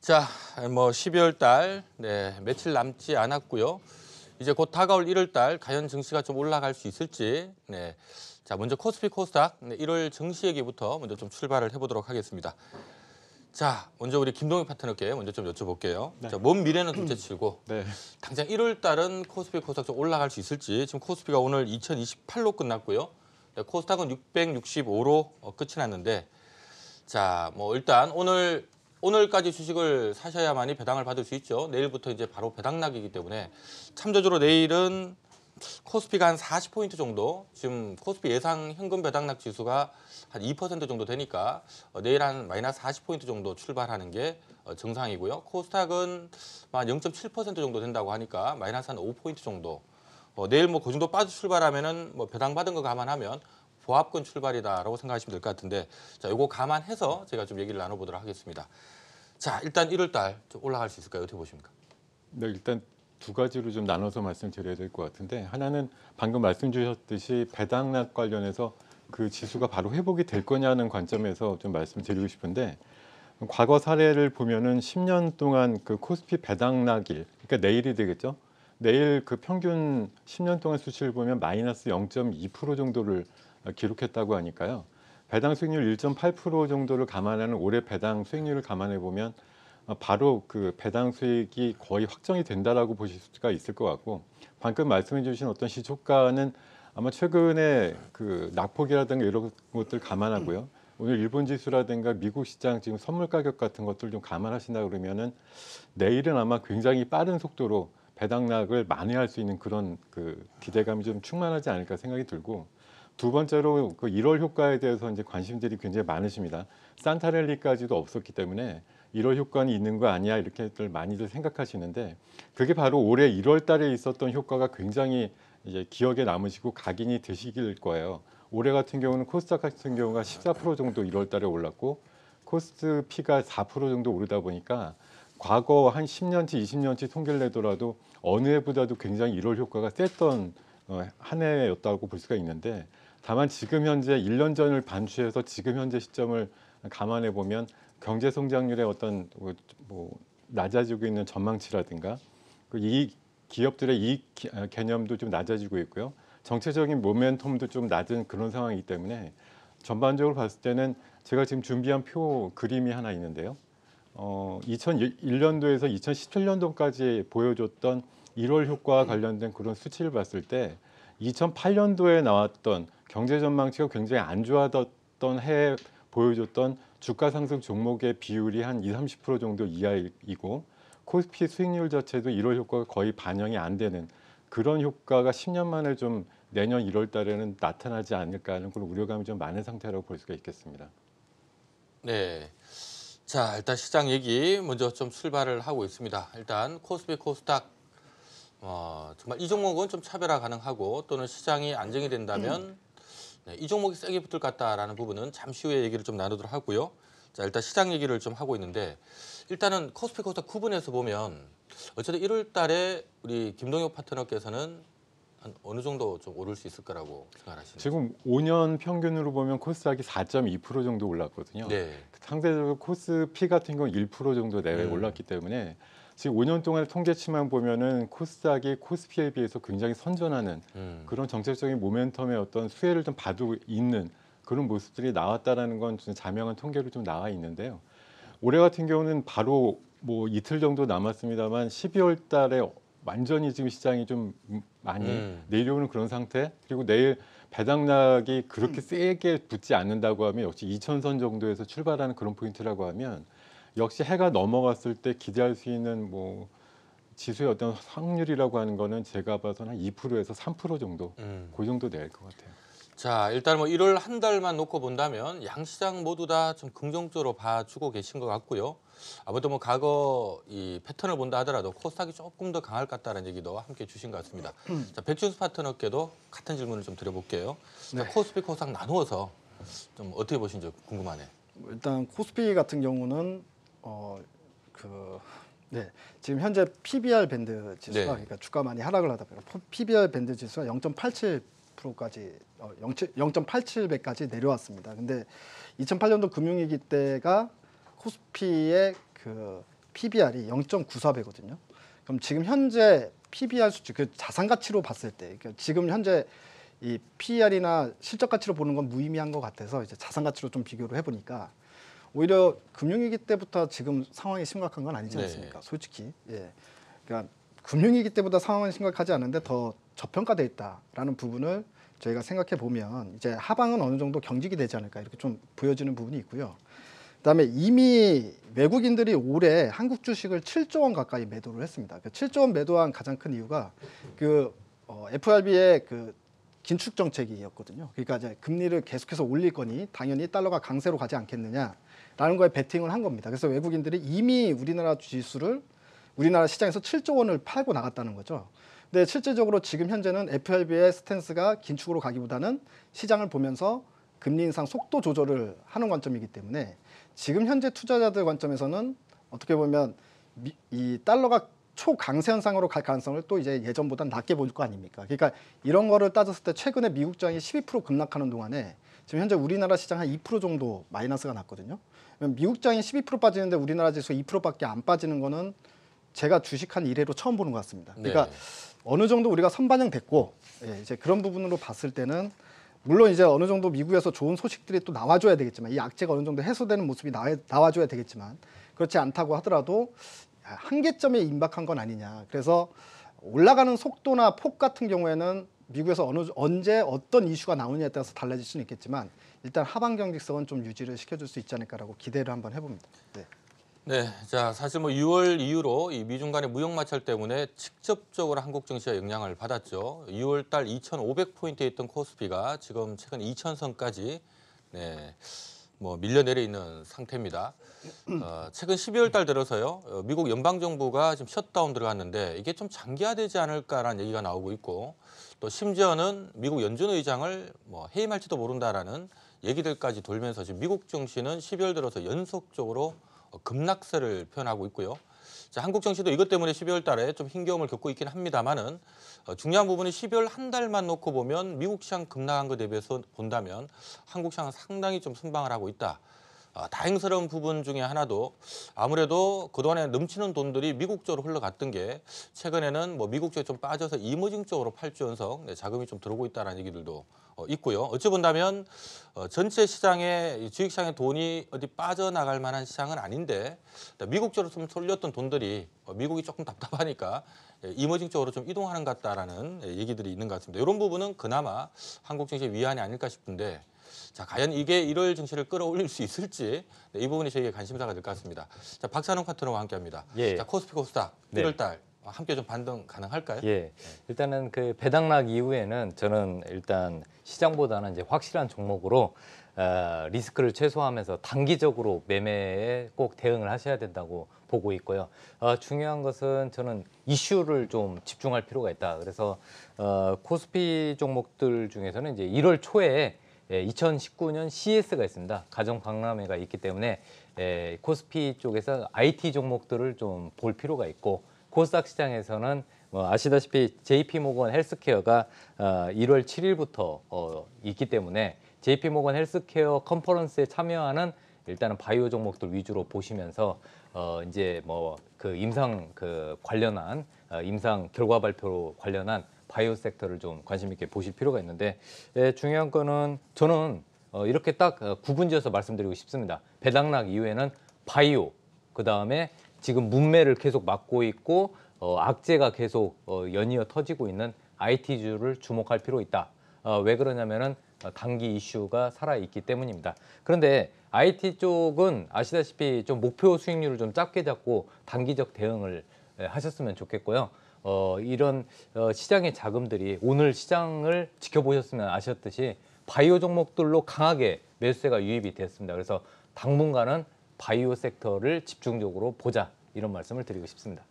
자, 뭐 12월 달 며칠 남지 않았고요. 이제 곧 다가올 1월 달 과연 증시가 좀 올라갈 수 있을지. 자, 먼저 코스피 코스닥 1월 증시 얘기부터 먼저 좀 출발을 해보도록 하겠습니다. 자, 먼저 우리 김동혁 파트너께 먼저 좀 여쭤볼게요. 네. 자, 먼 미래는 둘째치고 네. 당장 1월 달은 코스피 코스닥 좀 올라갈 수 있을지. 지금 코스피가 오늘 2028로 끝났고요. 코스닥은 665로 끝이 났는데, 자, 뭐 일단 오늘까지 주식을 사셔야만이 배당을 받을 수 있죠. 내일부터 이제 바로 배당락이기 때문에 참조적으로 내일은 코스피가 한 40포인트 정도, 지금 코스피 예상 현금 배당락 지수가 한 2% 정도 되니까 내일 한 마이너스 40포인트 정도 출발하는 게 정상이고요. 코스닥은 한 0.7% 정도 된다고 하니까 마이너스 한 5포인트 정도. 내일 뭐 그 정도 빠져 출발하면은 뭐 배당 받은 거 감안하면 보합권 출발이다라고 생각하시면 될 것 같은데, 자, 이거 감안해서 제가 좀 얘기를 나눠보도록 하겠습니다. 자, 일단 1월 달 좀 올라갈 수 있을까요? 어떻게 보십니까? 네, 일단 두 가지로 좀 나눠서 말씀드려야 될 것 같은데, 하나는 방금 말씀 주셨듯이 배당락 관련해서 그 지수가 바로 회복이 될 거냐는 관점에서 좀 말씀드리고 싶은데, 과거 사례를 보면은 10년 동안 그 코스피 배당락일, 그러니까 내일이 되겠죠. 내일 그 평균 10년 동안 수치를 보면 마이너스 0.2% 정도를 기록했다고 하니까요. 배당 수익률 1.8% 정도를 감안하는 올해 배당 수익률을 감안해 보면 바로 그 배당 수익이 거의 확정이 된다라고 보실 수가 있을 것 같고, 방금 말씀해 주신 어떤 시초가는 아마 최근에 그 낙폭이라든가 이런 것들 감안하고요. 오늘 일본 지수라든가 미국 시장 지금 선물 가격 같은 것들 좀 감안하신다 그러면은 내일은 아마 굉장히 빠른 속도로 배당락을 만회할 수 있는 그런 그 기대감이 좀 충만하지 않을까 생각이 들고, 두 번째로 그 1월 효과에 대해서 이제 관심들이 굉장히 많으십니다. 산타랠리까지도 없었기 때문에 1월 효과는 있는 거 아니야 이렇게들 많이들 생각하시는데, 그게 바로 올해 1월 달에 있었던 효과가 굉장히 이제 기억에 남으시고 각인이 되시길 거예요. 올해 같은 경우는 코스닥 같은 경우가 14% 정도 1월 달에 올랐고, 코스피가 4% 정도 오르다 보니까 과거 한 10년치, 20년치 통계를 내더라도 어느 해보다도 굉장히 1월 효과가 셌던 한 해였다고 볼 수가 있는데, 다만 지금 현재 1년 전을 반추해서 지금 현재 시점을 감안해 보면 경제 성장률의 어떤 뭐 낮아지고 있는 전망치라든가 이 기업들의 이익 개념도 좀 낮아지고 있고요. 정체적인 모멘텀도 좀 낮은 그런 상황이기 때문에 전반적으로 봤을 때는 제가 지금 준비한 표 그림이 하나 있는데요. 2001년도에서 2017년도까지 보여줬던 1월 효과와 관련된 그런 수치를 봤을 때 2008년도에 나왔던 경제 전망치가 굉장히 안 좋았던 해에 보여줬던 주가 상승 종목의 비율이 한 20-30% 정도 이하이고, 코스피 수익률 자체도 1월 효과가 거의 반영이 안 되는 그런 효과가 10년 만에 좀 내년 1월 달에는 나타나지 않을까 하는 그런 우려감이 좀 많은 상태라고 볼 수가 있겠습니다. 네. 자, 일단 시장 얘기 먼저 좀 출발을 하고 있습니다. 일단 코스피 코스닥 정말 이 종목은 좀 차별화 가능하고, 또는 시장이 안정이 된다면 이 종목이 세게 붙을 것 같다라는 부분은 잠시 후에 얘기를 좀 나누도록 하고요. 자, 일단 시장 얘기를 좀 하고 있는데, 일단은 코스피 코스닥 구분해서 보면 어쨌든 1월 달에 우리 김동혁 파트너께서는 한 어느 정도 좀 오를 수 있을 거라고 생각하시는지. 지금 5년 평균으로 보면 코스닥이 4.2% 정도 올랐거든요. 네. 상대적으로 코스피 같은 경우는 1% 정도 내외 올랐기 때문에 지금 5년 동안의 통계치만 보면은 코스닥이 코스피에 비해서 굉장히 선전하는 그런 정책적인 모멘텀의 어떤 수혜를 좀 받고 있는 그런 모습들이 나왔다라는 건 자명한 통계로 좀 나와 있는데요. 올해 같은 경우는 바로 뭐 이틀 정도 남았습니다만 12월 달에 완전히 지금 시장이 좀 많이 내려오는 그런 상태, 그리고 내일 배당락이 그렇게 세게 붙지 않는다고 하면 역시 2천선 정도에서 출발하는 그런 포인트라고 하면 역시 해가 넘어갔을 때 기대할 수 있는 뭐 지수의 어떤 확률이라고 하는 거는 제가 봐서는 한 2%에서 3% 정도 그 정도 될 것 같아요. 자, 일단 뭐 1월 한 달만 놓고 본다면 양시장 모두 다 좀 긍정적으로 봐주고 계신 것 같고요. 아무튼 뭐 과거 이 패턴을 본다 하더라도 코스닥이 조금 더 강할 것 같다는 얘기도 함께 주신 것 같습니다. 자, 백준수 파트너께도 같은 질문을 좀 드려볼게요. 자, 코스피 코스닥 나누어서 좀 어떻게 보시는지 궁금하네요. 일단 코스피 같은 경우는 지금 현재 PBR 밴드 지수가, 네. 그러니까 주가 많이 하락을 하다 보니까 PBR 밴드 지수가 0.87%까지 0.87배까지 내려왔습니다. 근데 2008년도 금융위기 때가 코스피의 그 PBR이 0.94배거든요. 그럼 지금 현재 PBR 수치, 그 자산 가치로 봤을 때, 그러니까 지금 현재 이 PER이나 실적 가치로 보는 건 무의미한 것 같아서 이제 자산 가치로 좀 비교를 해보니까 오히려 금융위기 때부터 지금 상황이 심각한 건 아니지 않습니까? 솔직히. 예. 그러니까 금융위기 때보다 상황은 심각하지 않은데 더 저평가돼 있다라는 부분을 저희가 생각해 보면 이제 하방은 어느 정도 경직이 되지 않을까 이렇게 좀 보여지는 부분이 있고요. 그다음에 이미 외국인들이 올해 한국 주식을 7조 원 가까이 매도를 했습니다. 그 7조 원 매도한 가장 큰 이유가 그 FRB의 그 긴축 정책이었거든요. 그러니까 이제 금리를 계속해서 올릴 거니 당연히 달러가 강세로 가지 않겠느냐라는 거에 베팅을 한 겁니다. 그래서 외국인들이 이미 우리나라 지수를 우리나라 시장에서 7조 원을 팔고 나갔다는 거죠. 근데 실질적으로 지금 현재는 FRB의 스탠스가 긴축으로 가기보다는 시장을 보면서 금리 인상 속도 조절을 하는 관점이기 때문에 지금 현재 투자자들 관점에서는 어떻게 보면 이 달러가 초강세 현상으로 갈 가능성을 또 이제 예전보다 낮게 보일 거 아닙니까? 그러니까 이런 거를 따졌을 때 최근에 미국 장이 12% 급락하는 동안에 지금 현재 우리나라 시장 한 2% 정도 마이너스가 났거든요. 미국 장이 12% 빠지는데 우리나라 지수 2%밖에 안 빠지는 거는 제가 주식한 이래로 처음 보는 것 같습니다. 그러니까 네. 어느 정도 우리가 선반영됐고 이제 그런 부분으로 봤을 때는 물론 이제 어느 정도 미국에서 좋은 소식들이 또 나와줘야 되겠지만 이 악재가 어느 정도 해소되는 모습이 나와줘야 되겠지만 그렇지 않다고 하더라도 한계점에 임박한 건 아니냐. 그래서 올라가는 속도나 폭 같은 경우에는 미국에서 언제 어떤 이슈가 나오느냐에 따라서 달라질 수는 있겠지만 일단 하방 경직성은 좀 유지를 시켜줄 수 있지 않을까라고 기대를 한번 해봅니다. 네. 네, 자 사실 뭐 6월 이후로 이 미중 간의 무역 마찰 때문에 직접적으로 한국 증시가 영향을 받았죠. 6월 달 2,500포인트에 있던 코스피가 지금 최근 2,000선까지 뭐 밀려내려 있는 상태입니다. 최근 12월 달 들어서요, 미국 연방 정부가 지금 셧다운 들어갔는데 이게 좀 장기화되지 않을까라는 얘기가 나오고 있고 또 심지어는 미국 연준 의장을 뭐 해임할지도 모른다라는 얘기들까지 돌면서 지금 미국 증시는 12월 들어서 연속적으로 급락세를 표현하고 있고요. 자, 한국 증시도 이것 때문에 12월 달에 좀 힘겨움을 겪고 있긴 합니다만은 중요한 부분이 12월 한 달만 놓고 보면 미국 시장 급락한 것 대비해서 본다면 한국 시장은 상당히 좀 순방을 하고 있다. 다행스러운 부분 중에 하나도 아무래도 그동안에 넘치는 돈들이 미국 쪽으로 흘러갔던 게 최근에는 뭐 미국 쪽에 좀 빠져서 이머징 쪽으로 8조 원석 자금이 좀 들어오고 있다는 얘기들도 있고요. 어찌 본다면 전체 시장에 주식시장에 돈이 어디 빠져나갈 만한 시장은 아닌데 미국 쪽으로 좀 쏠렸던 돈들이 미국이 조금 답답하니까 이머징 쪽으로 좀 이동하는 것 같다라는 얘기들이 있는 것 같습니다. 이런 부분은 그나마 한국 증시의 위안이 아닐까 싶은데 자, 과연 이게 1월 증시를 끌어올릴 수 있을지 이 부분이 저희에게 관심사가 될 것 같습니다. 자, 박찬웅 파트너와 함께합니다. 예. 자, 코스피 코스닥 네. 1월 달 함께 좀 반등 가능할까요? 예. 일단은 그 배당락 이후에는 저는 일단 시장보다는 이제 확실한 종목으로 리스크를 최소화하면서 단기적으로 매매에 꼭 대응을 하셔야 된다고 보고 있고요. 중요한 것은 저는 이슈를 좀 집중할 필요가 있다. 그래서 코스피 종목들 중에서는 이제 1월 초에 2019년 CES가 있습니다. 가정 박람회가 있기 때문에 코스피 쪽에서 IT 종목들을 좀 볼 필요가 있고 코스닥 시장에서는 뭐 아시다시피 JP모건 헬스케어가 1월 7일부터 있기 때문에 JP모건 헬스케어 컨퍼런스에 참여하는 일단은 바이오 종목들 위주로 보시면서 이제 뭐 그 임상 그 관련한 임상 결과 발표 관련한 바이오 섹터를 좀 관심 있게 보실 필요가 있는데 중요한 거는 저는 이렇게 딱 구분지어서 말씀드리고 싶습니다. 배당락 이후에는 바이오, 그 다음에 지금 문매를 계속 막고 있고 악재가 계속 연이어 터지고 있는 IT주를 주목할 필요 있다. 왜 그러냐면은 단기 이슈가 살아있기 때문입니다. 그런데 IT 쪽은 아시다시피 좀 목표 수익률을 좀 작게 잡고 단기적 대응을 하셨으면 좋겠고요. 이런 시장의 자금들이 오늘 시장을 지켜보셨으면 아셨듯이 바이오 종목들로 강하게 매수세가 유입이 됐습니다. 그래서 당분간은 바이오 섹터를 집중적으로 보자 이런 말씀을 드리고 싶습니다.